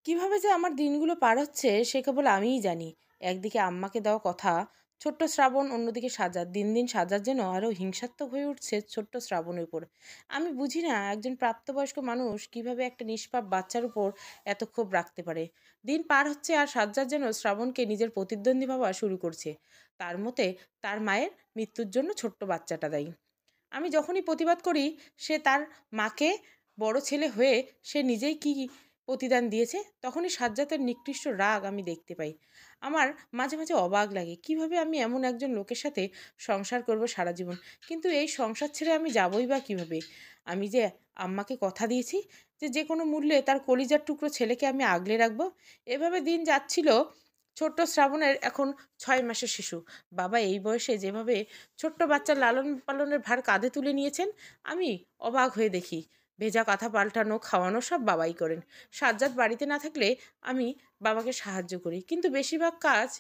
কিভাবে যে আমার দিনগুলো পার হচ্ছে সে কেবল আমিই জানি। একদিকে আম্মাকে দেওয়া কথা, ছোট্ট শ্রাবণ, অন্যদিকে সাজাদ। দিন দিন সাজাদ যেন আরো হিংসাত্মক হয়ে উঠছে ছোট্ট শ্রাবণের উপর। আমি বুঝি না একজন প্রাপ্তবয়স্ক মানুষ কিভাবে একটা নিষ্পাপ বাচ্চার উপর এত ক্ষোভ রাখতে পারে। দিন পার হচ্ছে আর সাজ্জাদ যেন শ্রাবণকে নিজের প্রতিদ্বন্দ্বী ভাবা শুরু করছে। তার মতে তার মায়ের মৃত্যুর জন্য ছোট্ট বাচ্চাটা দায়ী। আমি যখনই প্রতিবাদ করি সে তার মাকে, বড় ছেলে হয়ে সে নিজেই কি প্রতিদান দিয়েছে, তখনই সাজ্জাতের নিকৃষ্ট রাগ আমি দেখতে পাই। আমার মাঝে মাঝে অবাক লাগে কিভাবে আমি এমন একজন লোকের সাথে সংসার করব সারা জীবন। কিন্তু এই সংসার ছেড়ে আমি যাবই বা কিভাবে? আমি যে আম্মাকে কথা দিয়েছি যে যে কোনো মূল্যে তার কলিজার টুকরো ছেলেকে আমি আগলে রাখবো। এভাবে দিন যাচ্ছিল। ছোট্ট শ্রাবণের এখন 6 মাসের শিশু। বাবা এই বয়সে যেভাবে ছোট্ট বাচ্চার লালন পালনের ভার কাঁধে তুলে নিয়েছেন, আমি অবাক হয়ে দেখি। ভেজা কাঁথা পাল্টানো, খাওয়ানো সব বাবাই করেন। সাজ্জাদ বাড়িতে না থাকলে আমি বাবাকে সাহায্য করি, কিন্তু বেশিরভাগ কাজ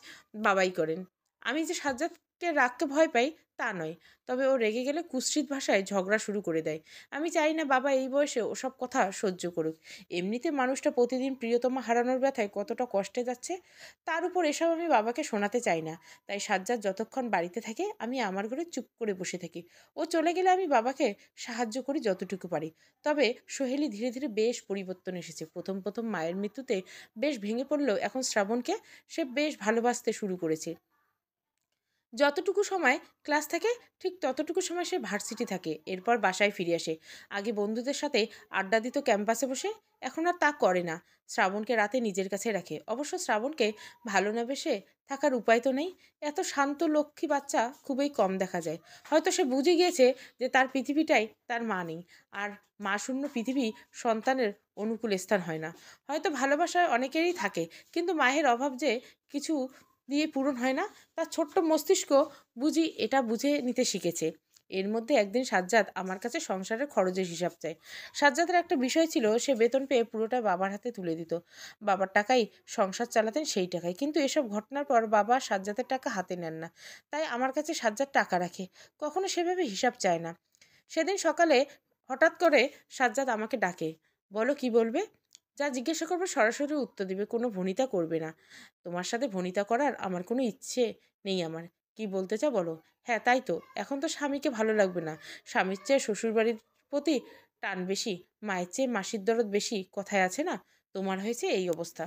বাবাই করেন। আমি যে সাজ্জাদকে রাগকে ভয় পাই তা নয়, তবে ও রেগে গেলে কুৎসিত ভাষায় ঝগড়া শুরু করে দেয়। আমি চাই না বাবা এই বয়সে ওসব কথা সহ্য করুক। এমনিতে মানুষটা প্রতিদিন প্রিয়তমা হারানোর ব্যথায় কতটা কষ্টে যাচ্ছে, তার উপর এসব আমি বাবাকে শোনাতে চাই না। তাই সাজ্জাদ যতক্ষণ বাড়িতে থাকে আমি আমার ঘরে চুপ করে বসে থাকি। ও চলে গেলে আমি বাবাকে সাহায্য করি যতটুকু পারি। তবে সোহেলি ধীরে ধীরে বেশ পরিবর্তন এসেছে। প্রথম প্রথম মায়ের মৃত্যুতে বেশ ভেঙে পড়লেও এখন শ্রাবণকে সে বেশ ভালোবাসতে শুরু করেছে। যতটুকু সময় ক্লাস থাকে ঠিক ততটুকু সময় সে ভার্সিটি থাকে, এরপর বাসায় ফিরে আসে। আগে বন্ধুদের সাথে আড্ডা দিত ক্যাম্পাসে বসে, এখন আর তা করে না। শ্রাবণকে রাতে নিজের কাছে রাখে। অবশ্য শ্রাবণকে ভালো না বেসে থাকার উপায় তো নেই। এত শান্ত লক্ষ্মী বাচ্চা খুবই কম দেখা যায়। হয়তো সে বুঝে গিয়েছে যে তার পৃথিবীটাই তার মা নেই, আর মা শূন্য পৃথিবী সন্তানের অনুকূল স্থান হয় না। হয়তো ভালোবাসায় অনেকেরই থাকে, কিন্তু মায়ের অভাব যে কিছু দিয়ে পূরণ হয় না, তার ছোট্ট মস্তিষ্ক বুঝি এটা বুঝে নিতে শিখেছে। এর মধ্যে একদিন সাজ্জাদ আমার কাছে সংসারের খরচের হিসাব চায়। সাজ্জাদের একটা বিষয় ছিল, সে বেতন পেয়ে পুরোটা বাবার হাতে তুলে দিত। বাবার টাকাই সংসার চালাতেন, সেই টাকায়। কিন্তু এসব ঘটনার পর বাবা সাজ্জাদের টাকা হাতে নেন না। তাই আমার কাছে সাজ্জাদ টাকা রাখে, কখনো সেভাবে হিসাব চায় না। সেদিন সকালে হঠাৎ করে সাজ্জাদ আমাকে ডাকে। বলো কি বলবে? যা জিজ্ঞাসা করবে সরাসরি উত্তর দিবে, কোনো ভনিতা করবে না। তোমার সাথে ভনিতা করার আমার কোনো ইচ্ছে নেই আমার। কি বলতে চাও বলো? হ্যাঁ তাই তো, এখন তো স্বামীকে ভালো লাগবে না। স্বামীর চেয়ে শ্বশুরবাড়ির প্রতি টান বেশি, মায়ের চেয়ে মাসির দরদ বেশি, কথায় আছে না? তোমার হয়েছে এই অবস্থা।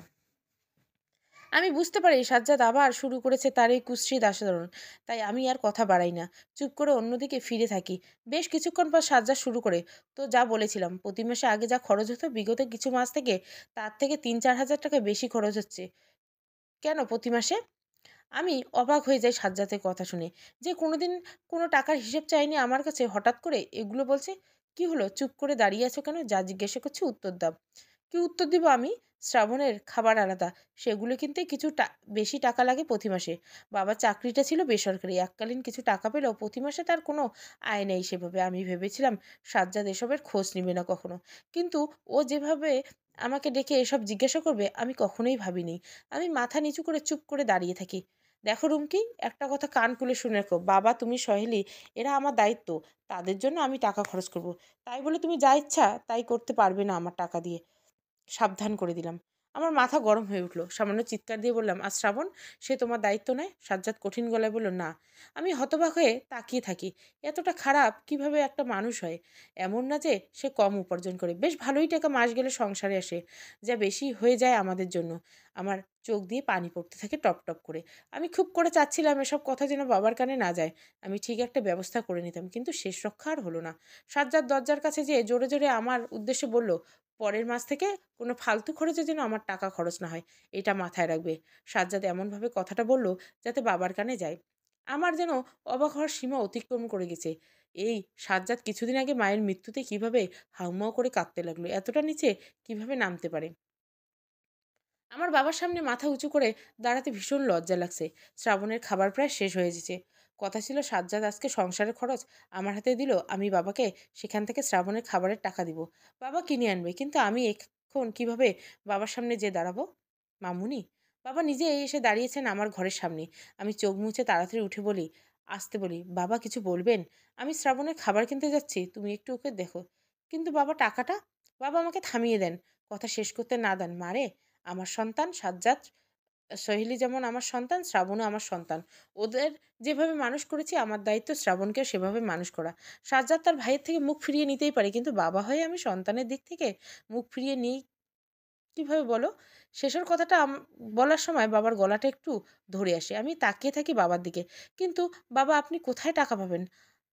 আমি বুঝতে পারি সাজ্জাদ আবার শুরু করেছে তার এই কুৎসিত আচরণ। তাই আমি আর কথা বাড়াই না, চুপ করে অন্যদিকে ফিরে থাকি। বেশ কিছুক্ষণ পর সাজ্জাদ শুরু করে, তো যা বলেছিলাম, প্রতি মাসে আগে যা খরচ হতো বিগত কিছু মাস থেকে তার থেকে 3-4 হাজার টাকা বেশি খরচ হচ্ছে। কেন প্রতি মাসে? আমি অবাক হয়ে যাই সাজ্জাদের কথা শুনে। যে কোনোদিন কোনো টাকার হিসেব চাইনি আমার কাছে, হঠাৎ করে এগুলো বলছে। কি হলো, চুপ করে দাঁড়িয়ে আছো কেন? যা জিজ্ঞাসা করছি উত্তর দাও। কি উত্তর দিব আমি? শ্রাবণের খাবার আলাদা, সেগুলো কিনতে কিছু বেশি টাকা লাগে প্রতি মাসে। বাবার চাকরিটা ছিল বেসরকারি, এককালীন কিছু টাকা পেলেও প্রতি মাসে তার কোনো আয় নেই সেভাবে। আমি ভেবেছিলাম সাজ্জাদ এসবের খোঁজ নিবে না কখনো, কিন্তু ও যেভাবে আমাকে ডেকে এসব জিজ্ঞাসা করবে আমি কখনোই ভাবিনি। আমি মাথা নিচু করে চুপ করে দাঁড়িয়ে থাকি। দেখো রুমকি, একটা কথা কান খুলে শুনে রাখো, বাবা, তুমি, সহেলি, এরা আমার দায়িত্ব। তাদের জন্য আমি টাকা খরচ করব। তাই বলে তুমি যা ইচ্ছা তাই করতে পারবে না আমার টাকা দিয়ে। সাবধান করে দিলাম। আমার মাথা গরম হয়ে উঠল। সামান্য চিৎকার দিয়ে বললাম, আর শ্রাবণ, সে তোমার দায়িত্ব নয়? সাজ্জাদ কঠিন গলায় বলল, না। আমি হতবাক হয়ে তাকিয়ে থাকি। এতটা খারাপ কিভাবে একটা মানুষ হয়? এমন না যে সে কম উপার্জন করে, বেশ ভালোই টাকা মাস গেলে সংসারে আসে, যা বেশি হয়ে যায় আমাদের জন্য। আমার চোখ দিয়ে পানি পড়তে থাকে টপ টপ করে। আমি খুব করে চাচ্ছিলাম এসব কথা যেন বাবার কানে না যায়। আমি ঠিক একটা ব্যবস্থা করে নিতাম, কিন্তু শেষ রক্ষা আর হলো না। সাজ্জাদ দরজার কাছে যেয়ে জোরে জোরে আমার উদ্দেশ্যে বলল, পরের মাস থেকে কোনো ফালতু খরচে যেন আমার টাকা খরচ না হয়, এটা মাথায় রাখবে। সাজ্জাদ এমনভাবে কথাটা বলল যাতে বাবার কানে যায়। আমার যেন অবাক হওয়ার সীমা অতিক্রম করে গেছে। এই সাজ্জাদ কিছুদিন আগে মায়ের মৃত্যুতে কিভাবে হাউমাউ করে কাঁদতে লাগলো, এতটা নিচে কিভাবে নামতে পারে? আমার বাবার সামনে মাথা উঁচু করে দাঁড়াতে ভীষণ লজ্জা লাগছে। শ্রাবণের খাবার প্রায় শেষ হয়ে যেছে। কথা ছিল সাজ্জাদ আজকে সংসারের খরচ আমার হাতে দিল, আমি বাবাকে সেখান থেকে শ্রাবণের খাবারের টাকা দিব। বাবা কিনে আনবে, কিন্তু আমি এখন কিভাবে বাবার সামনে যে দাঁড়াবো? মামুনি, বাবা নিজে এসে দাঁড়িয়েছেন আমার ঘরের সামনে। আমি চোখ মুছে তাড়াতাড়ি উঠে বলি, আসতে বলি, বাবা কিছু বলবেন? আমি শ্রাবণের খাবার কিনতে যাচ্ছি, তুমি একটু ওকে দেখো। কিন্তু বাবা টাকাটা? বাবা আমাকে থামিয়ে দেন, কথা শেষ করতে না দেন। মারে, আমার সন্তান সাজ্জাদ, সহেলি যেমন আমার সন্তান, শ্রাবণও আমার সন্তান। ওদের যেভাবে মানুষ করেছি আমার দায়িত্ব শ্রাবণকেও সেভাবে মানুষ করা। সাজ্জাদ তার ভাইয়ের থেকে মুখ ফিরিয়ে নিতেই পারে, কিন্তু বাবা হয়ে আমি সন্তানের দিক থেকে মুখ ফিরিয়ে নিই কিভাবে বলো? শেষের কথাটা বলার সময় বাবার গলাটা একটু ধরে আসে। আমি তাকিয়ে থাকি বাবার দিকে। কিন্তু বাবা, আপনি কোথায় টাকা পাবেন?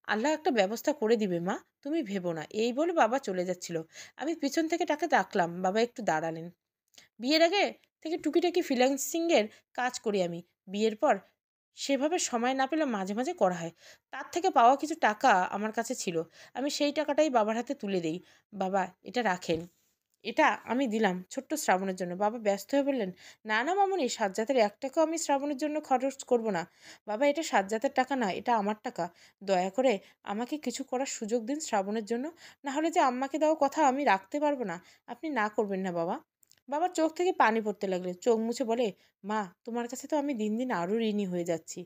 আল্লাহ একটা ব্যবস্থা করে দিবে মা, তুমি ভেবো না। এই বলে বাবা চলে যাচ্ছিল। আমি পিছন থেকে তাকে ডাকলাম। বাবা একটু দাঁড়ালেন। বিয়ের আগে থেকে টুকিটাকি ফ্রিল্যান্সিং এর কাজ করি আমি। বিয়ের পর সেভাবে সময় না পেলে মাঝে মাঝে করা হয়। তার থেকে পাওয়া কিছু টাকা আমার কাছে ছিল। আমি সেই টাকাটাই বাবার হাতে তুলে দেই। বাবা, এটা রাখেন। এটা আমি দিলাম ছোট্ট শ্রাবণের জন্য। বাবা ব্যস্ত হয়ে বললেন, না না মামুনি, সাজ্জাতের এক টাকাও আমি শ্রাবণের জন্য খরচ করব না। বাবা, এটা সাজ্জাতের টাকা না, এটা আমার টাকা। দয়া করে আমাকে কিছু করার সুযোগ দিন শ্রাবণের জন্য। না হলে যে আম্মাকে দেওয়া কথা আমি রাখতে পারবো না। আপনি না করবেন না বাবা। বাবার চোখ থেকে পানি পড়তে লাগলো। চোখ মুছে বলে, মা, তোমার কাছে তো আমি দিন দিন আরও ঋণী হয়ে যাচ্ছি।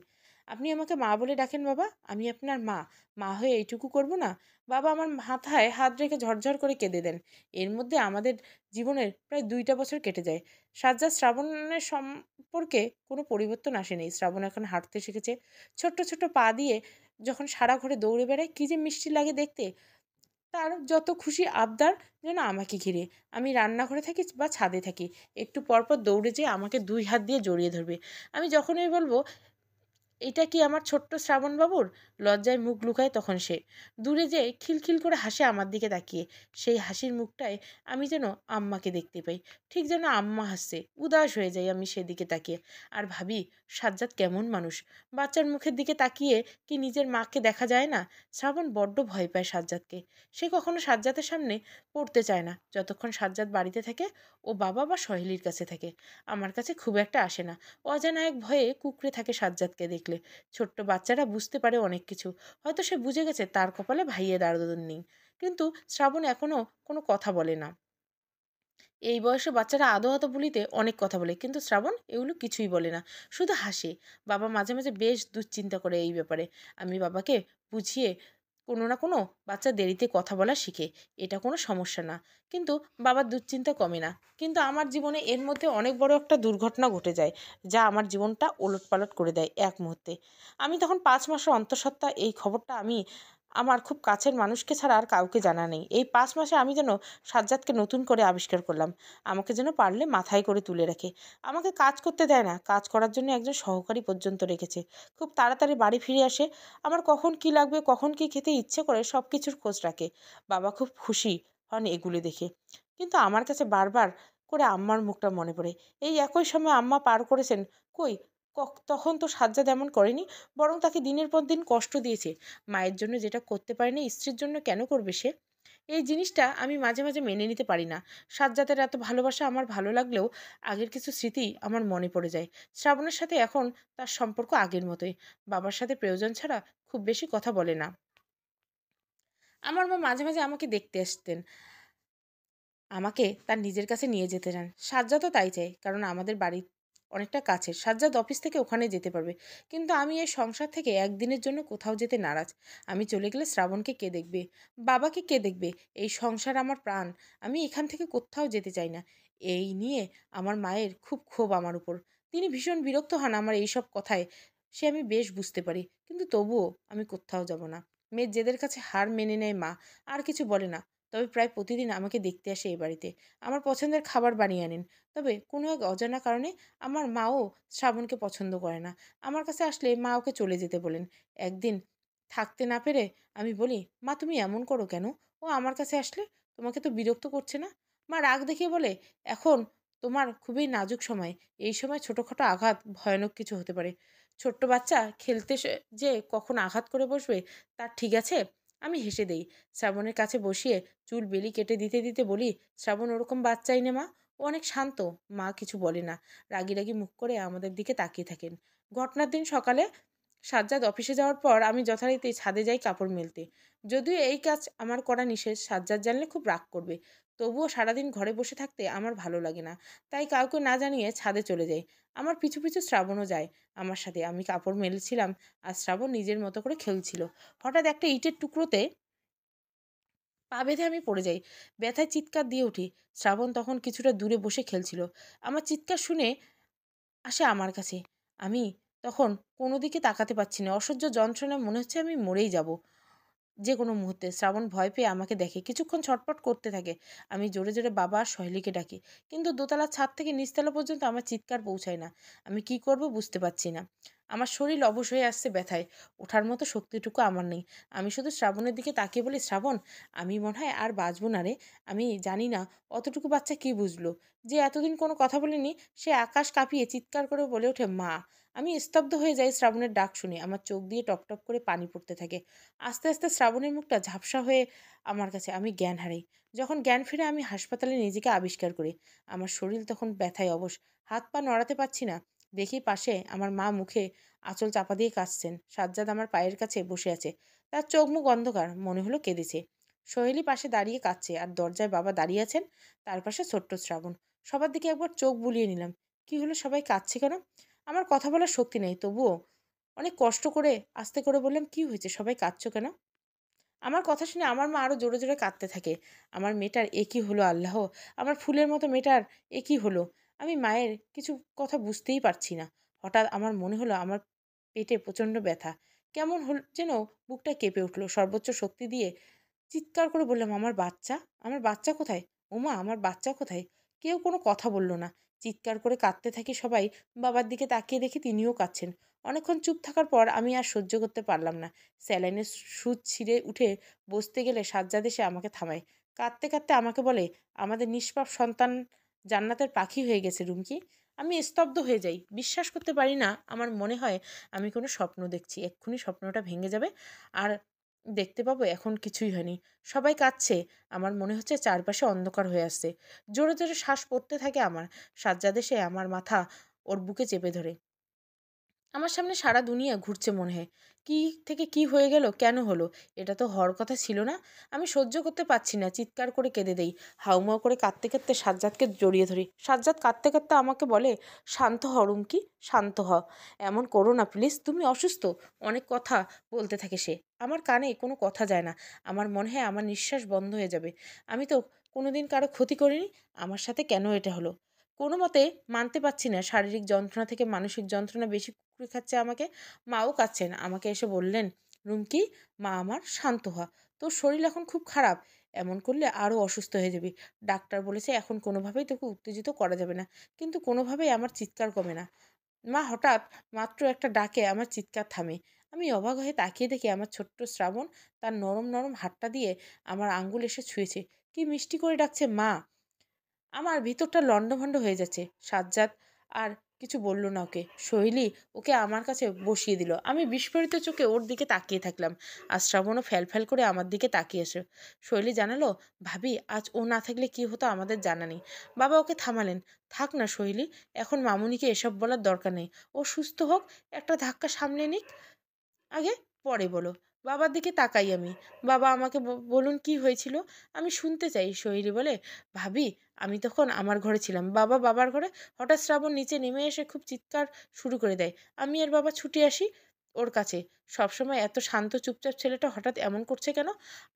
আপনি আমাকে মা বলে ডাকেন বাবা। আমি আপনার মা। মা হয়ে এইটুকু করব না? বাবা আমার মাথায় হাত রেখে ঝরঝর করে কেঁদে দেন। এর মধ্যে আমাদের জীবনের প্রায় 2টা বছর কেটে যায়। সাজ্জাদ শ্রাবণের সম্পর্কে কোনো পরিবর্তন আসেনি। শ্রাবণ এখন হাঁটতে শিখেছে। ছোট্ট ছোট্ট পা দিয়ে যখন সারা ঘরে দৌড়ে বেড়ায়, কি যে মিষ্টি লাগে দেখতে। তার যত খুশি আবদার যেন আমাকে ঘিরে। আমি রান্নাঘরে থাকি বা ছাদে থাকি, একটু পরপর দৌড়ে যেয়ে আমাকে 2 হাত দিয়ে জড়িয়ে ধরবে। আমি যখনই বলবো, এটা কি আমার ছোট্ট শ্রাবণবাবুর, লজ্জায় মুখ লুকায় তখন সে। দূরে যেয়ে খিলখিল করে হাসে আমার দিকে তাকিয়ে। সেই হাসির মুখটায় আমি যেন আম্মাকে দেখতে পাই। ঠিক যেন আম্মা হাসছে। উদাস হয়ে যাই আমি সেদিকে তাকিয়ে। আর ভাবি, সাজ্জাদ কেমন মানুষ। বাচ্চার মুখের দিকে তাকিয়ে কি নিজের মাকে দেখা যায় না? শ্রাবণ বড্ড ভয় পায় সাজ্জাদকে। সে কখনো সাজ্জাদের সামনে পড়তে চায় না। যতক্ষণ সাজ্জাদ বাড়িতে থাকে ও বাবা বা সহেলির কাছে থাকে, আমার কাছে খুব একটা আসে না। অজানা এক ভয়ে কুঁকড়ে থাকে সাজ্জাদকে দেখলে। ছোট্ট বাচ্চারা বুঝতে পারে অনেক কিছু। হয়তো সে বুঝে গেছে তার কপালে ভাইয়ের আদর নেই। কিন্তু শ্রাবণ এখনো কোনো কথা বলে না। এই বয়সে বাচ্চারা আদো আদো বলিতে অনেক কথা বলে, কিন্তু শ্রাবণ এগুলো কিছুই বলে না, শুধু হাসে। বাবা মাঝে মাঝে বেশ দুশ্চিন্তা করে এই ব্যাপারে। আমি বাবাকে বুঝিয়ে কোনো না কোনো বাচ্চা দেরিতে কথা বলা শিখে, এটা কোনো সমস্যা না। কিন্তু বাবার দুশ্চিন্তা কমে না। কিন্তু আমার জীবনে এর মধ্যে অনেক বড় একটা দুর্ঘটনা ঘটে যায়, যা আমার জীবনটা ওলটপালট করে দেয় এক মুহূর্তে। আমি তখন 5 মাসের অন্তঃসত্ত্বা। এই খবরটা আমি আমার খুব কাছের মানুষকে ছাড়া আর কাউকে জানা নেই। এই 5 মাসে আমি যেন সাজ্জাদকে নতুন করে আবিষ্কার করলাম। আমাকে যেন পারলে মাথায় করে তুলে রাখে। আমাকে কাজ করতে দেয় না, কাজ করার জন্য একজন সহকারী পর্যন্ত রেখেছে। খুব তাড়াতাড়ি বাড়ি ফিরে আসে। আমার কখন কি লাগবে, কখন কি খেতে ইচ্ছে করে সব কিছুর খোঁজ রাখে। বাবা খুব খুশি হন এগুলি দেখে। কিন্তু আমার কাছে বারবার করে আম্মার মুখটা মনে পড়ে। এই একই সময় আম্মা পার করেছেন। কই, তখন তো সাজ্জাদ এমন করেনি, বরং তাকে দিনের পর দিন কষ্ট দিয়েছে। মায়ের জন্য যেটা করতে পারেনি, স্ত্রীর জন্য কেন করবে সে? এই জিনিসটা আমি মাঝে মাঝে মেনে নিতে পারি না। সাজ্জাদের এত ভালোবাসা আমার ভালো লাগলেও আগের কিছু স্মৃতি আমার মনে পড়ে যায়। শ্রাবণের সাথে এখন তার সম্পর্ক আগের মতোই। বাবার সাথে প্রয়োজন ছাড়া খুব বেশি কথা বলে না। আমার মা মাঝে মাঝে আমাকে দেখতে আসতেন। আমাকে তার নিজের কাছে নিয়ে যেতে চান। সাজ্জাদও তাই চায়, কারণ আমাদের বাড়ি অনেকটা কাছের। সাজ্জাদ অফিস থেকে ওখানে যেতে পারবে। কিন্তু আমি এই সংসার থেকে একদিনের জন্য কোথাও যেতে নারাজ। আমি চলে গেলে শ্রাবণকে কে দেখবে? বাবাকে কে দেখবে? এই সংসার আমার প্রাণ। আমি এখান থেকে কোথাও যেতে চাই না। এই নিয়ে আমার মায়ের খুব ক্ষোভ আমার উপর। তিনি ভীষণ বিরক্ত হন আমার এইসব কথায়। সে আমি বেশ বুঝতে পারি, কিন্তু তবুও আমি কোথাও যাব না। মেয়ের জেদের কাছে হার মেনে নেয় মা। আর কিছু বলে না। তবে প্রায় প্রতিদিন আমাকে দেখতে আসে এই বাড়িতে। আমার পছন্দের খাবার বানিয়ে আনেন। তবে কোনো এক অজানা কারণে আমার মাও শ্রাবণকে পছন্দ করে না। আমার কাছে আসলে মা ওকে চলে যেতে বলেন। একদিন থাকতে না পেরে আমি বলি, মা তুমি এমন করো কেন? ও আমার কাছে আসলে তোমাকে তো বিরক্ত করছে না? মা রাগ দেখিয়ে বলে, এখন তোমার খুবই নাজুক সময়। এই সময় ছোটখাটো আঘাত ভয়ানক কিছু হতে পারে। ছোট্ট বাচ্চা খেলতে যে কখন আঘাত করে বসবে তার ঠিক আছে? আমি হেসে দেই। শ্রাবণের কাছে বসিয়ে চুল বেলি কেটে দিতে দিতে বলি, শ্রাবণ ওরকম বাচ্চাই না মা, ও অনেক শান্ত। মা কিছু বলে না, রাগি রাগি মুখ করে আমাদের দিকে তাকিয়ে থাকেন। ঘটনার দিন সকালে সাজ্জাদ অফিসে যাওয়ার পর আমি যথারীতি ছাদে যাই কাপড় মেলতে। যদিও এই কাজ আমার করা নিষেধ, সাজ্জাদ জানলে খুব রাগ করবে। তবুও সারাদিন ঘরে বসে থাকতে আমার ভালো লাগে না। তাই কাউকে না জানিয়ে ছাদে চলে যাই। আমার পিছু পিছু শ্রাবণও যায় আমার সাথে। আমি কাপড় মেলছিলাম আর শ্রাবণ নিজের মতো করে খেলছিল। হঠাৎ একটা ইটের টুকরোতে পা বেঁধে আমি পড়ে যাই। ব্যথায় চিৎকার দিয়ে উঠি। শ্রাবণ তখন কিছুটা দূরে বসে খেলছিল। আমার চিৎকার শুনে আসে আমার কাছে। আমি তখন কোনো দিকে তাকাতে পারছি না। অসহ্য যন্ত্রণায় মনে হচ্ছে আমি মরেই যাব যেকোনো মুহূর্তে। শ্রাবণ ভয় পেয়ে আমাকে দেখে। কিছুক্ষণ ছটফট করতে থাকে। আমি জোরে, জোরে বাবা আর সহেলীকে ডাকি। কিন্তু দোতলার ছাদ থেকে নিচতলা পর্যন্ত আমার চিৎকার পৌঁছায় না। আমি কি করব বুঝতে পারছি না। আমার শরীর অবশ হয়ে আসছে ব্যথায়। ওঠার মতো শক্তিটুকু আমার নেই। আমি শুধু শ্রাবণের দিকে তাকিয়ে বলি, "শ্রাবণ, আমি মনে হয় আর বাঁচব না রে। আমি জানি না অতটুকু বাচ্চা কি বুঝলো। যে এতদিন কোনো কথা বলেনি, সে আকাশ কাঁপিয়ে চিৎকার করে বলে ওঠে, 'মা!' আমি স্তব্ধ হয়ে যাই শ্রাবণের ডাক শুনে। আমার চোখ দিয়ে টপটপ করে পানি পড়তে থাকে। আস্তে, আস্তে শ্রাবণের মুখটা ঝাপসা হয়ে আমার কাছে। আমি জ্ঞান হারাই। যখন জ্ঞান ফিরে আমি হাসপাতালে নিজেকে আবিষ্কার করি। আমার শরীর তখন ব্যথায় অবশ। হাত পা নড়াতে পারছি না। দেখি পাশে আমার মা মুখে আঁচল চাপা দিয়ে কাঁদছেন। সাজ্জাদ আমার পায়ের কাছে বসে আছে। তার চোখ মুখ অন্ধকার। মনে হলো কেঁদেছে। সোহেলি পাশে দাঁড়িয়ে কাঁদছে আর দরজায় বাবা দাঁড়িয়ে আছেন। তার পাশে ছোট্ট শ্রাবণ। সবার দিকে একবার চোখ বুলিয়ে নিলাম। কি হলো, সবাই কাঁদছে কেন? আমার কথা বলার শক্তি নেই, তবুও অনেক কষ্ট করে আস্তে করে বললাম, কি হয়েছে, সবাই কাঁদছো কেন? আমার কথা শুনে আমার মা আরো জোরে জোরে কাঁদতে থাকে। আমার মেয়েটার এ কি হলো আল্লাহ! আমার ফুলের মতো মেয়েটার এ কি হলো! আমি মায়ের কিছু কথা বুঝতেই পারছি না। হঠাৎ আমার মনে হলো আমার পেটে প্রচণ্ড ব্যথা। কেমন যেন বুকটা কেঁপে উঠল। সর্বোচ্চ শক্তি দিয়ে চিৎকার করে বললাম, "আমার বাচ্চা! আমার বাচ্চা কোথায়? ওমা, আমার বাচ্চা কোথায়?" কেউ কোনো কথা বলল না। চিৎকার করে কাঁদতে থাকি সবাই। বাবার দিকে তাকিয়ে দেখি তিনিও কাঁদছেন। অনেকক্ষণ চুপ থাকার পর আমি আর সহ্য করতে পারলাম না। স্যালাইনের সুচ ছিঁড়ে উঠে বসতে গেলে সাজ্জাদ এসে আমাকে থামায়। কাঁদতে, কাঁদতে আমাকে বলে, "আমাদের নিষ্পাপ সন্তান জান্নাতের পাখি হয়ে গেছে রুমকি।" আমি স্তব্ধ হয়ে যাই। বিশ্বাস করতে পারি না। আমার মনে হয় আমি কোনো স্বপ্ন দেখছি। এক্ষুনি স্বপ্নটা ভেঙে যাবে। আর দেখতে পাবো এখন কিছুই হয়নি। সবাই কাঁদছে। আমার মনে হচ্ছে চারপাশে অন্ধকার হয়ে আসছে। জোরে, জোরে শ্বাস পড়তে থাকে আমার। সাজ্জাদ এসে আমার মাথা ওর বুকে চেপে ধরে। আমার সামনে সারা দুনিয়া ঘুরছে মনে হয়। কি থেকে কি হয়ে গেল? কেন হলো? এটা তো হওয়ার কথা ছিল না। আমি সহ্য করতে পারছি না। চিৎকার করে কেঁদে দেই। হাউমাউ করে কাঁদতে, কাঁদতে সাজ্জাদকে জড়িয়ে ধরি। সাজ্জাদ কাঁদতে, কাঁদতে আমাকে বলে, "শান্ত হ রুমকি, শান্ত হ। এমন করো না প্লিজ। তুমি অসুস্থ।" অনেক কথা বলতে থাকে সে। আমার কানে কোনো কথা যায় না। আমার মনে হয় আমার নিঃশ্বাস বন্ধ হয়ে যাবে। আমি তো কোনোদিন কারো ক্ষতি করিনি। আমার সাথে কেন এটা হলো? কোনোমতে মানতে পারছি না, শারীরিক যন্ত্রণা থেকে মানসিক যন্ত্রণা বেশি কুঁকড়ে খাচ্ছে আমাকে। মাও কাঁদছেন। আমাকে এসে বললেন, "রুমকি, মা আমার, শান্ত হ। তোর শরীর এখন খুব খারাপ। এমন করলে আরও অসুস্থ হয়ে যাবি। ডাক্তার বলেছে এখন কোনোভাবেই তোকে উত্তেজিত করা যাবে না।" কিন্তু কোনোভাবেই আমার চিৎকার কমে না। মা হঠাৎ মাত্র একটা ডাকে আমার চিৎকার থামে। আমি অবাক হয়ে তাকিয়ে দেখি আমার ছোট্ট শ্রাবণ তার নরম, নরম হাতটা দিয়ে আমার আঙ্গুল এসে ছুঁয়েছে। কি মিষ্টি করে ডাকছে, "মা!" আমার ভিতরটা লন্ডভন্ড হয়ে যাচ্ছে। সাজ্জাদ আর কিছু বলল না ওকে। সোহেলি ওকে আমার কাছে বসিয়ে দিল। আমি বিস্ফোরিত চোখে ওর দিকে তাকিয়ে থাকলাম। আর শ্রাবণও ফ্যাল করে আমার দিকে তাকিয়ে এসে সোহেলি জানালো, "ভাবি, আজ ও না থাকলে কি হতো আমাদের জানা নেই।" বাবা ওকে থামালেন। "থাক না সোহেলি, এখন মামুনিকে এসব বলার দরকার নেই। ও সুস্থ হোক, একটা ধাক্কা সামলে নিক আগে, পরে বলো।" বাবার দিকে তাকাই আমি। "বাবা, আমাকে বলুন কি হয়েছিল? আমি শুনতে চাই।" সোহেলি বলে, "ভাবি, আমি তখন আমার ঘরে ছিলাম। বাবা বাবার ঘরে। হঠাৎ শ্রাবণ নিচে নেমে এসে খুব চিৎকার শুরু করে দেয়। আমি আর বাবা ছুটে আসি ওর কাছে। সবসময় এত শান্ত চুপচাপ ছেলেটা হঠাৎ এমন করছে কেন?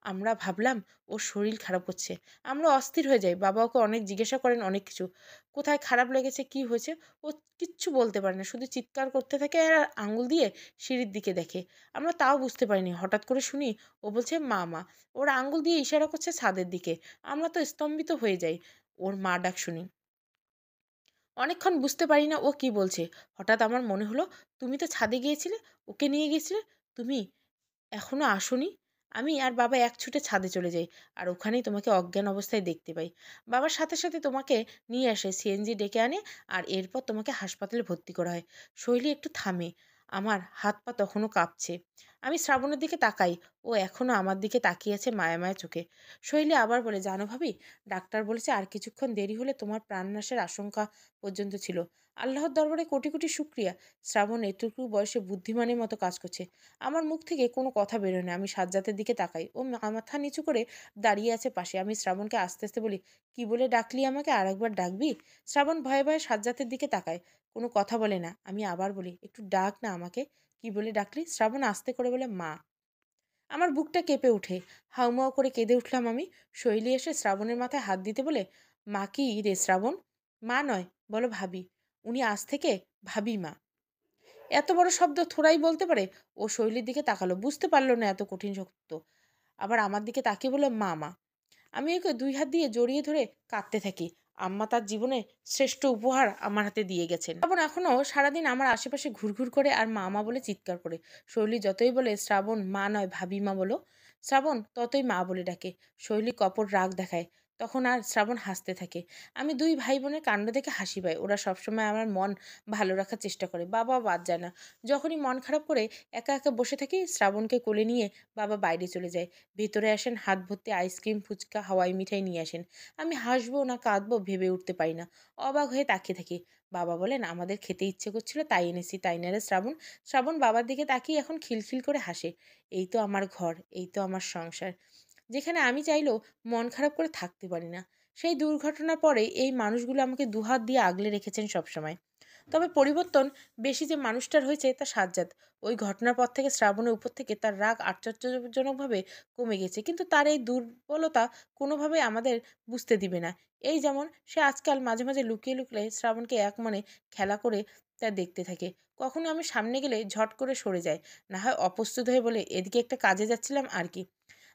আমরা ভাবলাম ওর শরীর খারাপ হচ্ছে। আমরা অস্থির হয়ে যাই। বাবা ওকে অনেক জিজ্ঞাসা করেন, অনেক কিছু। কোথায় খারাপ লেগেছে, কি হয়েছে? ও কিচ্ছু বলতে পারে না। শুধু চিৎকার করতে থাকে আর আঙুল দিয়ে সিঁড়ির দিকে দেখে। আমরা তাও বুঝতে পারিনি। হঠাৎ করে শুনি ও বলছে, 'মা, মা।' ওর আঙুল দিয়ে ইশারা করছে ছাদের দিকে। আমরা তো স্তম্ভিত হয়ে যাই ওর মা ডাক শুনে। অনেকক্ষণ বুঝতে পারি না ও কি বলছে। হঠাৎ আমার মনে হলো, "তুমি তো ছাদে গিয়েছিলে, ওকে নিয়ে গিয়েছিলে। তুমি এখনো আসোনি?" আমি আর বাবা এক ছুটে ছাদে চলে যাই। আর ওখানেই তোমাকে অজ্ঞান অবস্থায় দেখতে পাই। বাবার সাথে সাথে তোমাকে নিয়ে আসে, সিএনজি ডেকে আনে। আর এরপর তোমাকে হাসপাতালে ভর্তি করা হয়। শৈলী একটু থামে। আমার হাত পা তখনও কাঁপছে। আমি শ্রাবণের দিকে তাকাই। ও এখনো আমার দিকে তাকিয়ে আছে মায়া মায়া চোখে। শৈলী আবার বলে, "জানো ভাবি, ডাক্তার বলেছে আর কিছুক্ষণ দেরি হলে তোমার প্রাণনাশের আশঙ্কা পর্যন্ত ছিল। আল্লাহর দরবারে কোটি কোটি শুক্রিয়া, শ্রাবণ এটুকু বয়সে বুদ্ধিমানের মতো কাজ করছে।" আমার মুখ থেকে কোনো কথা বেরোয় না। আমি সাজ্জাদের দিকে তাকাই। ও মাথা নিচু করে দাঁড়িয়ে আছে পাশে। আমি শ্রাবণকে আস্তে আস্তে বলি, "কি বলে ডাকলি আমাকে? আরেকবার ডাকবি?" শ্রাবণ ভয়ে ভয়ে সাজ্জাদের দিকে তাকায়। কোনো কথা বলে না। আমি আবার বলি, "একটু ডাক না আমাকে। কি বলে ডাকলি?" শ্রাবণ আস্তে করে বলে, "মা।" আমার বুকটা কেঁপে ওঠে। হাউমাউ করে কেঁদে উঠলাম আমি। শৈলী এসে শ্রাবণের মাথায় হাত দিতে বলে, মা কি রে শ্রাবণ? মা নয়, বলো ভাবি। উনি আজ থেকে ভাবি মা। এত বড় শব্দ থোড়াই বলতে পারে? ও শৈলীর দিকে তাকালো, বুঝতে পারলো না এত কঠিন সত্য। আবার আমার দিকে তাকিয়ে বলে, মা মা। আমি ওকে ২ হাত দিয়ে জড়িয়ে ধরে কাঁদতে থাকি। আম্মা তার জীবনের শ্রেষ্ঠ উপহার আমার হাতে দিয়ে গেছেন। শ্রাবণ এখনো সারাদিন আমার আশেপাশে ঘুরঘুর করে আর মা মা বলে চিৎকার করে। শৈলী যতই বলে, শ্রাবণ মা নয় ভাবি মা বলো, শ্রাবণ ততই মা বলে ডাকে। শৈলী কপট রাগ দেখায়। তখন আর শ্রাবণ হাসতে থাকে। আমি ২ ভাই বোনের কাণ্ড দেখে হাসি পাই। ওরা সবসময় আমার মন ভালো রাখার চেষ্টা করে। বাবা বাদ যায় না। যখনই মন খারাপ করে একা একা বসে থাকি, শ্রাবণকে কোলে নিয়ে বাবা বাইরে চলে যায়। ভেতরে আসেন, হাত ভর্তি আইসক্রিম, ফুচকা, হাওয়াই মিঠাই নিয়ে আসেন। আমি হাসবো না কাঁদবো ভেবে উঠতে পারি না। অবাক হয়ে তাকিয়ে থাকি। বাবা বলেন, আমাদের খেতে ইচ্ছে করছিল তাই এনেছি, তাই না রে শ্রাবণ? শ্রাবণ বাবার দিকে তাকিয়ে এখন খিলখিল করে হাসে। এই তো আমার ঘর, এই তো আমার সংসার, যেখানে আমি চাইলেও মন খারাপ করে থাকতে পারি না। সেই দুর্ঘটনার পরে এই মানুষগুলো আমাকে দুহাত দিয়ে আগলে রেখেছেন সবসময়। তবে পরিবর্তন বেশি যে মানুষটার হয়েছে তা সাজ্জাদ। ওই ঘটনার পর থেকে শ্রাবণের উপর থেকে তার রাগ আশ্চর্যজনকভাবে কমে গেছে। কিন্তু তার এই দুর্বলতা কোনোভাবেই আমাদের বুঝতে দিবে না। এই যেমন সে আজকাল মাঝে মাঝে লুকিয়ে লুকিয়ে শ্রাবণকে এক মনে খেলা করে তা দেখতে থাকে। কখনো আমি সামনে গেলে ঝট করে সরে যায়। না হয় অপ্রস্তুত হয়ে বলে, এদিকে একটা কাজে যাচ্ছিলাম আর কি।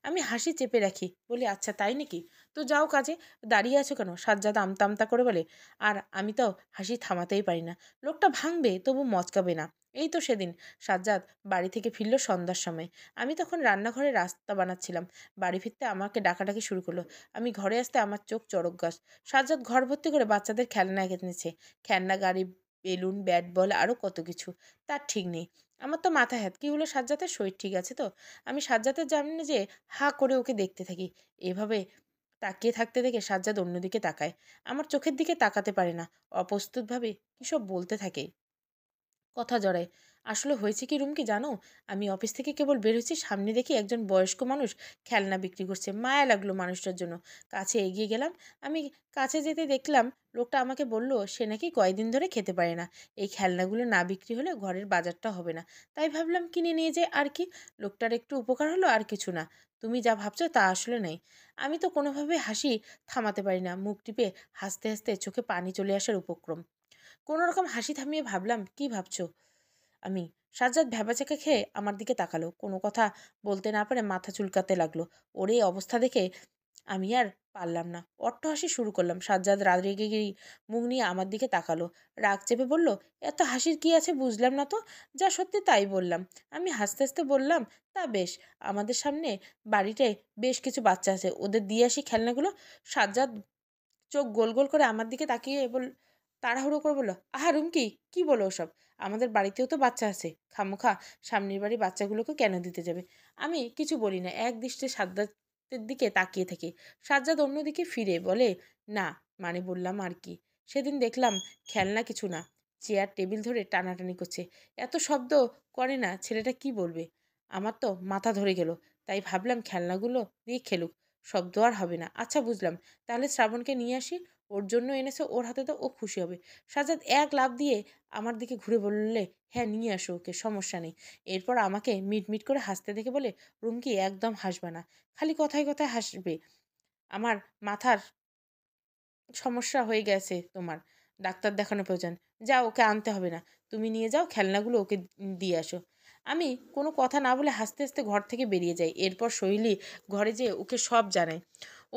আমি হাসি চেপে রাখি, বলি, আচ্ছা তাই নাকি? তো যাও কাজে, দাঁড়িয়ে আছো কেন? সাজ্জাদ আমতা আমতা করে বলে। আর আমি তো হাসি থামাতেই পারি না। লোকটা ভাঙবে তবু মচকাবে না। এই তো সেদিন সাজ্জাদ বাড়ি থেকে ফিরল সন্ধ্যার সময়। আমি তখন রান্নাঘরে রাস্তা বানাচ্ছিলাম। বাড়ি ফিরতে আমাকে ডাকাডাকি শুরু করলো। আমি ঘরে আসতে আমার চোখ চড়ক গাছ। সাজ্জাদ ঘর ভর্তি করে বাচ্চাদের খেলনা এনেছে। খেলনা গাড়ি, বেলুন, ব্যাট বল, আরও কত কিছু। তার ঠিক নেই। আমার তো মাথা হ্যাত, কি হলো সাজ্জাদের? শরীর ঠিক আছে তো? আমি সাজ্জাদের সামনে যে হা করে ওকে দেখতে থাকি। এভাবে তাকিয়ে থাকতে দেখে সাজ্জাদ অন্যদিকে তাকায়। আমার চোখের দিকে তাকাতে পারে না। অপ্রস্তুতভাবে কী সব বলতে থাকে, কথা জড়ায়। আসলে হয়েছে কি রুমকি জানো? আমি অফিস থেকে কেবল বের হয়েছি, সামনে দেখি একজন বয়স্ক মানুষ খেলনা বিক্রি করছে। মায়া লাগলো মানুষটার জন্য। কাছে এগিয়ে গেলাম। আমি কাছে যেতে দেখলাম লোকটা আমাকে বলল সে নাকি কয়দিন ধরে খেতে পারে না। এই খেলনাগুলো না বিক্রি হলে ঘরের বাজারটা হবে না। তাই ভাবলাম কিনে নিয়ে যাই আর কি। লোকটার একটু উপকার হলো, আর কিছু না। তুমি যা ভাবছো তা আসলে নেই। আমি তো কোনোভাবে হাসি থামাতে পারি না। মুখ টিপে হাসতে হাসতে চোখে পানি চলে আসার উপক্রম। কোনো রকম হাসি থামিয়ে ভাবলাম, কি ভাবছো? আমি। সাজ্জাদ ভ্যাবাচ্যাকা খেয়ে আমার দিকে তাকালো। কোনো কথা বলতে না পারে মাথা চুলকাতে লাগলো। ওর এই অবস্থা দেখে আমি আর পারলাম না। অট্টহাসি শুরু করলাম। সাজ্জাদ রাগ রেগে গিয়ে মুখ নিয়ে আমার দিকে তাকালো। রাগ চেপে বলল, এত হাসির কি আছে বুঝলাম না তো। যা সত্যি তাই বললাম। আমি হাসতে হাসতে বললাম, তা বেশ, আমাদের সামনে বাড়িটায় বেশ কিছু বাচ্চা আছে, ওদের দিয়ে আসি খেলনাগুলো। সাজ্জাদ চোখ গোল গোল করে আমার দিকে তাকিয়ে তাড়াহুড়ো করে বলল, আহা রুমকি, কি বলো ওসব? আমাদের বাড়িতেও তো বাচ্চা আছে। খামোখা সামনের বাড়ির বাচ্চাগুলোকে কেন দিতে যাবে? আমি কিছু বলি না, এক দৃষ্টে সাজ্জাদের দিকে তাকিয়ে থাকি। সাজ্জাদ অন্যদিকে ফিরে বলে, না মানে বললাম আর কি। সেদিন দেখলাম খেলনা কিছু না, চেয়ার টেবিল ধরে টানাটানি করছে। এত শব্দ করে না, ছেলেটা কি বলবে? আমার তো মাথা ধরে গেল। তাই ভাবলাম খেলনাগুলো দিয়ে খেলুক, শব্দ আর হবে না। আচ্ছা বুঝলাম, তাহলে শ্রাবণকে নিয়ে আসি। ওর জন্য এনেছে, ওর হাতে তো ও খুশি হবে। সাজ্জাদ এক লাফ দিয়ে আমার দিকে ঘুরে বললে, হ্যাঁ নিয়ে আসো ওকে, সমস্যা নেই। এরপর আমাকে মিটমিট করে হাসতে দেখে বলে, রুমকি একদম হাসবে না, খালি কথায় কথায় হাসবে। আমার মাথার সমস্যা হয়ে গেছে তোমার, ডাক্তার দেখানো প্রয়োজন। যাও, ওকে আনতে হবে না। তুমি নিয়ে যাও খেলনাগুলো, ওকে দিয়ে আসো। আমি কোনো কথা না বলে হাসতে হাসতে ঘর থেকে বেরিয়ে যাই। এরপর সহেলি ঘরে যেয়ে ওকে সব জানাই।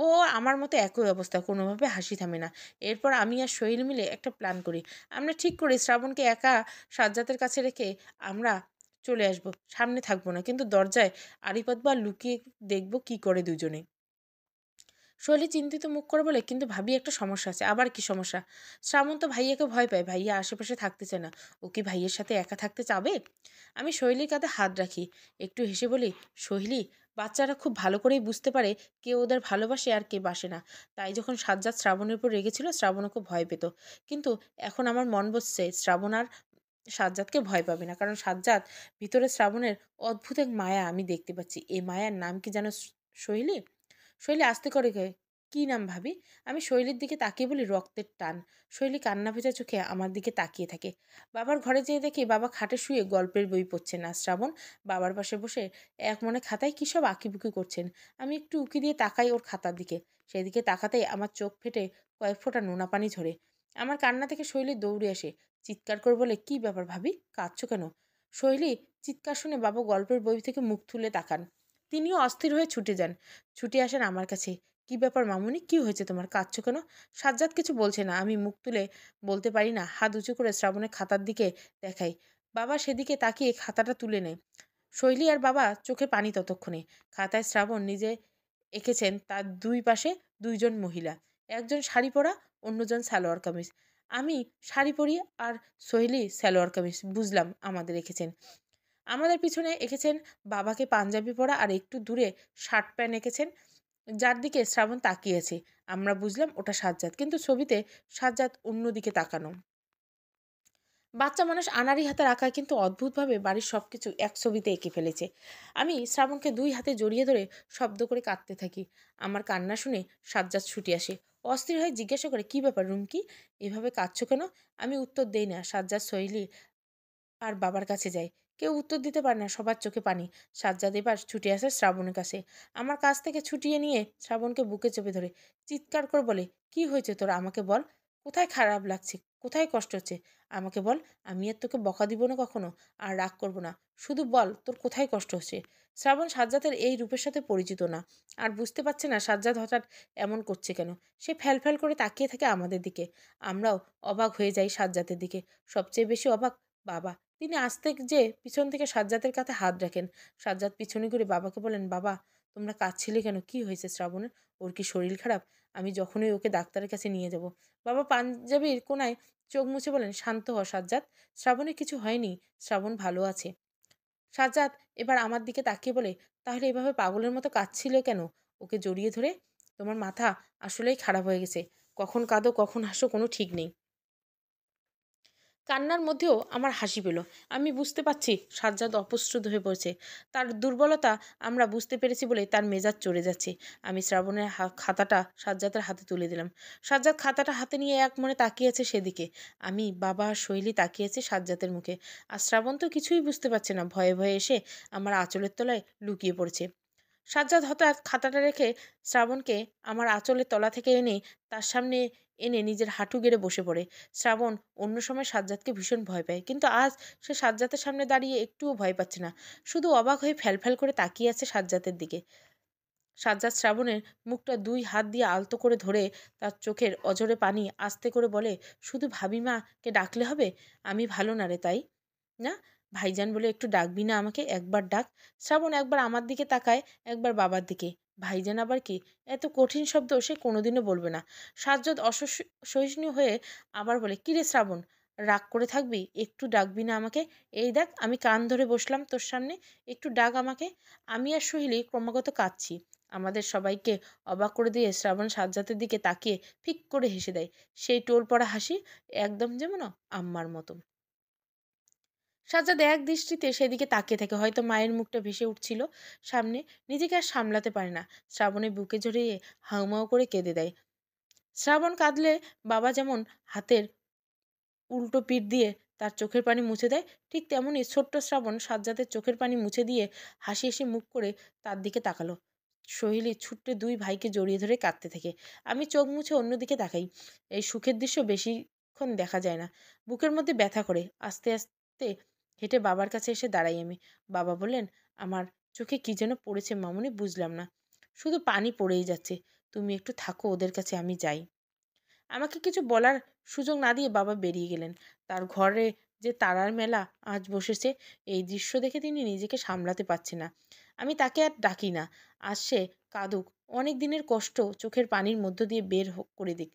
ও আমার মতো একই অবস্থা, কোনোভাবে হাসি থামে না। এরপর আমি আর সোহেল মিলে একটা প্ল্যান করি। আমরা ঠিক করি শ্রাবণকে একা সাজ্জাতের কাছে রেখে আমরা চলে আসব, সামনে থাকবো না, কিন্তু দরজায় আড়িপাত বা লুকিয়ে দেখব কি করে দুজনে। শৈলী চিন্তিত মুখ করে বলে, কিন্তু ভাবি একটা সমস্যা আছে। আবার কি সমস্যা? শ্রাবণ তো ভাইয়াকে ভয় পায়, ভাইয়া আশেপাশে থাকতে চায় না। ও কি ভাইয়ের সাথে একা থাকতে চাবে? আমি শৈলীর কাঁধে হাত রাখি, একটু হেসে বলি, শৈলী, বাচ্চারা খুব ভালো করেই বুঝতে পারে কে ওদের ভালোবাসে আর কে বাসে না। তাই যখন সাজ্জাদ শ্রাবণের উপর রেগেছিল, শ্রাবণও খুব ভয় পেত। কিন্তু এখন আমার মন বসছে শ্রাবণ আর সাজ্জাদকে ভয় পাবে না, কারণ সাজ্জাদ ভিতরে শ্রাবণের অদ্ভুত এক মায়া আমি দেখতে পাচ্ছি। এই মায়ার নাম কি যেন শৈলী। শৈলী আস্তে করে কি নাম ভাবি? আমি শৈলীর দিকে তাকিয়ে বলি, রক্তের টান। শৈলী কান্না ভেজা চোখে আমার দিকে তাকিয়ে থাকে। বাবার ঘরে যেয়ে দেখি বাবা খাটে শুয়ে গল্পের বই পড়ছেন, আর শ্রাবণ বাবার পাশে বসে এক মনে খাতায় কী সব আঁকিবুকি করছেন। আমি একটু উকি দিয়ে তাকাই ওর খাতার দিকে। সেদিকে তাকাতেই আমার চোখ ফেটে কয়েক ফোঁটা নোনা পানি ঝরে। আমার কান্না থেকে শৈলী দৌড়ে আসে, চিৎকার করে বলে, কি ব্যাপার ভাবি, কাঁদছো কেন? শৈলী চিৎকার শুনে বাবা গল্পের বই থেকে মুখ তুলে তাকান। তিনিও অস্থির হয়ে ছুটে যান, ছুটে আসেন আমার কাছে। কি ব্যাপার মামুনি, কি হয়েছে তোমার, কাঁদছো কেন? সাজ্জাদ কিছু বলছে না। আমি মুখ তুলে বলতে পারি না। হাত উঁচু করে শ্রাবণের খাতার দিকে দেখাই। বাবা সেদিকে তাকিয়ে খাতাটা তুলে নেয়। শৈলী আর বাবা চোখে পানি ততক্ষণে। খাতায় শ্রাবণ নিজে এঁকেছেন তার দুই পাশে দুইজন মহিলা, একজন শাড়ি পরা, অন্যজন সালোয়ার কামিজ। আমি শাড়ি পরি আর সোহেলি সালোয়ার কামিজ। বুঝলাম আমাদের এঁকেছেন। আমাদের পিছনে এঁকেছেন বাবাকে পাঞ্জাবি পরা, আর একটু দূরে শার্ট প্যান্ট এঁকেছেন যার দিকে শ্রাবণ তাকিয়েছে। আমরা বুঝলাম ওটা সাজ্জাদ, কিন্তু ছবিতে সাজ্জাদ অন্যদিকে তাকানো। বাচ্চা মানুষ আনাড়ি হাতের আঁকায় কিন্তু অদ্ভুতভাবে বাড়ির সবকিছু এক ছবিতে এঁকে ফেলেছে। আমি শ্রাবণকে দুই হাতে জড়িয়ে ধরে শব্দ করে কাঁদতে থাকি। আমার কান্না শুনে সাজ্জাদ ছুটে আসে, অস্থির হয়ে জিজ্ঞাসা করে, কি ব্যাপার রুমকি, এভাবে কাঁদছো কেন? আমি উত্তর দেই না। সাজ্জাদ, শৈলী আর বাবার কাছে যাই। কেউ উত্তর দিতে পারে না, সবার চোখে পানি। সাজ্জাদ এবার ছুটে আসে শ্রাবণের কাছে। আমার কাছ থেকে ছুটিয়ে নিয়ে শ্রাবণকে বুকে চেপে ধরে চিৎকার করে বলে, কি হয়েছে তোর, আমাকে বল। কোথায় খারাপ লাগছে, কোথায় কষ্ট হচ্ছে, আমাকে বল। আমি আর তোকে বকা দিব না কখনো, আর রাগ করব না। শুধু বল তোর কোথায় কষ্ট হচ্ছে। শ্রাবণ সাজ্জাদের এই রূপের সাথে পরিচিত না, আর বুঝতে পারছে না সাজ্জাদ হঠাৎ এমন করছে কেন। সে ফ্যাল করে তাকিয়ে থাকে আমাদের দিকে। আমরাও অবাক হয়ে যাই সাজ্জাদের দিকে। সবচেয়ে বেশি অবাক বাবা। তিনি আস্তে যে পিছন থেকে সাজ্জাদের কাঁধে হাত রাখেন। সাজ্জাদ পিছনে ঘুরে বাবাকে বলেন, বাবা তোমরা কাঁদছিলে কেন, কি হয়েছে শ্রাবণের, ওর কি শরীর খারাপ? আমি যখনই ওকে ডাক্তারের কাছে নিয়ে যাব। বাবা পাঞ্জাবির কোনায় চোখ মুছে বলেন, শান্ত হ সাজ্জাদ, শ্রাবণের কিছু হয়নি, শ্রাবণ ভালো আছে। সাজ্জাদ এবার আমার দিকে তাকিয়ে বলে, তাহলে এভাবে পাগলের মতো কাঁদছিল কেন? ওকে জড়িয়ে ধরে, তোমার মাথা আসলেই খারাপ হয়ে গেছে, কখন কাঁদো কখন হাসো কোনো ঠিক নেই। কান্নার মধ্যেও আমার হাসি পেল। আমি বুঝতে পারছি সাজ্জাদ অপ্রস্তুত হয়ে পড়েছে। তার দুর্বলতা আমরা বুঝতে পেরেছি বলে তার মেজাজ চড়ে যাচ্ছে। আমি শ্রাবণের খাতাটা সাজ্জাদের হাতে তুলে দিলাম। সাজ্জাদ খাতাটা হাতে নিয়ে এক মনে তাকিয়েছে সেদিকে। আমি, বাবা আর শৈলী তাকিয়েছে সাজ্জাদের মুখে। আর শ্রাবণ তো কিছুই বুঝতে পারছে না, ভয়ে ভয়ে এসে আমার আঁচলের তলায় লুকিয়ে পড়েছে। সাজ্জাদ হঠাৎ খাতাটা রেখে শ্রাবণকে আমার আঁচলের তলা থেকে এনে তার সামনে এনে নিজের হাঁটু গেড়ে বসে পড়ে। শ্রাবণ অন্য সময় সাজ্জাদকে ভীষণ ভয় পায়, কিন্তু আজ সে সাজ্জাদের সামনে দাঁড়িয়ে একটুও ভয় পাচ্ছে না। শুধু অবাক হয়ে ফ্যাল করে তাকিয়ে আছে সাজ্জাদের দিকে। সাজ্জাদ শ্রাবণের মুখটা দুই হাত দিয়ে আলতো করে ধরে তার চোখের অঝরে পানি আস্তে করে বলে, শুধু ভাবিমাকে ডাকলে হবে? আমি ভালো না রে, তাই না? ভাইজান বলে একটু ডাকবি না আমাকে, একবার ডাক। শ্রাবণ একবার আমার দিকে তাকায়, একবার বাবার দিকে। ভাইজান আবার কি? এত কঠিন শব্দ সে কোনোদিনও বলবে না। সাজ্জাদ সহিষ্ণু হয়ে আবার বলে, কিরে শ্রাবণ, রাগ করে থাকবি, একটু ডাকবি না আমাকে? এই দেখ আমি কান ধরে বসলাম তোর সামনে, একটু ডাক আমাকে। আমি আর সহেলি ক্রমাগত কাঁদছি। আমাদের সবাইকে অবাক করে দিয়ে শ্রাবণ সাজ্জাদের দিকে তাকিয়ে ফিক করে হেসে দেয়। সেই টোল পড়া হাসি, একদম যেমন আম্মার মতো। সাজ্জাদ এক দৃষ্টিতে সেদিকে তাকিয়ে থাকে, হয়তো মায়ের মুখটা ভেসে উঠছিল সামনে। নিজেকে আর সামলাতে পারে না, শ্রাবণের বুকে জড়িয়ে হাউমাউ করে কেঁদে দেয়। শ্রাবণ কাঁদলে বাবা যেমন হাতের উল্টো পিঠ দিয়ে তার চোখের পানি মুছে দেয়, ঠিক তেমনই ছোট্ট শ্রাবণ সাজ্জাদের চোখের পানি মুছে দিয়ে হাসি হাসি মুখ করে তার দিকে তাকালো। সোহেলি ছুট্টে দুই ভাইকে জড়িয়ে ধরে কাঁদতে থাকে। আমি চোখ মুছে অন্যদিকে তাকাই। এই সুখের দৃশ্য বেশিক্ষণ দেখা যায় না। বুকের মধ্যে ব্যথা করে আস্তে আস্তে হেঁটে বাবার কাছে এসে দাঁড়াই আমি। বাবা বললেন, আমার চোখে কি যেন পড়েছে মামুনি, বুঝলাম না, শুধু পানি পড়েই যাচ্ছে। তুমি একটু থাকো ওদের কাছে, আমি যাই। আমাকে কিছু বলার সুযোগ না দিয়ে বাবা বেরিয়ে গেলেন। তার ঘরে যে তারার মেলা আজ বসেছে, এই দৃশ্য দেখে তিনি নিজেকে সামলাতে পারছে না। আমি তাকে আর ডাকি না, আজ সে কাঁদুক, অনেক দিনের কষ্ট চোখের পানির মধ্য দিয়ে বের করে দিক।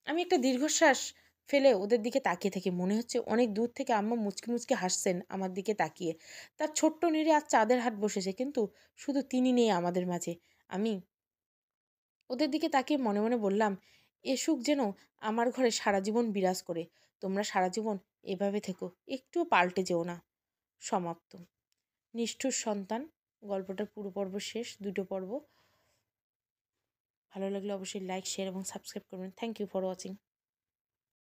আমি একটা দীর্ঘশ্বাস ফেলে ওদের দিকে তাকিয়ে থাকি। মনে হচ্ছে অনেক দূর থেকে আম্মা মুচকি মুচকি হাসছেন আমার দিকে তাকিয়ে। তার ছোট্ট নীড়ে আজ চাঁদের হাট বসেছে, কিন্তু শুধু তিনি নেই আমাদের মাঝে। আমি ওদের দিকে তাকিয়ে মনে মনে বললাম, এ সুখ যেন আমার ঘরে সারা জীবন বিরাজ করে। তোমরা সারা জীবন এভাবে থেকো, একটুও পাল্টে যেও না। সমাপ্ত। নিষ্ঠুর সন্তান গল্পটার পুরো পর্ব শেষ, দুটো পর্ব। ভালো লাগলে অবশ্যই লাইক শেয়ার এবং সাবস্ক্রাইব করবেন। Thank you for watching.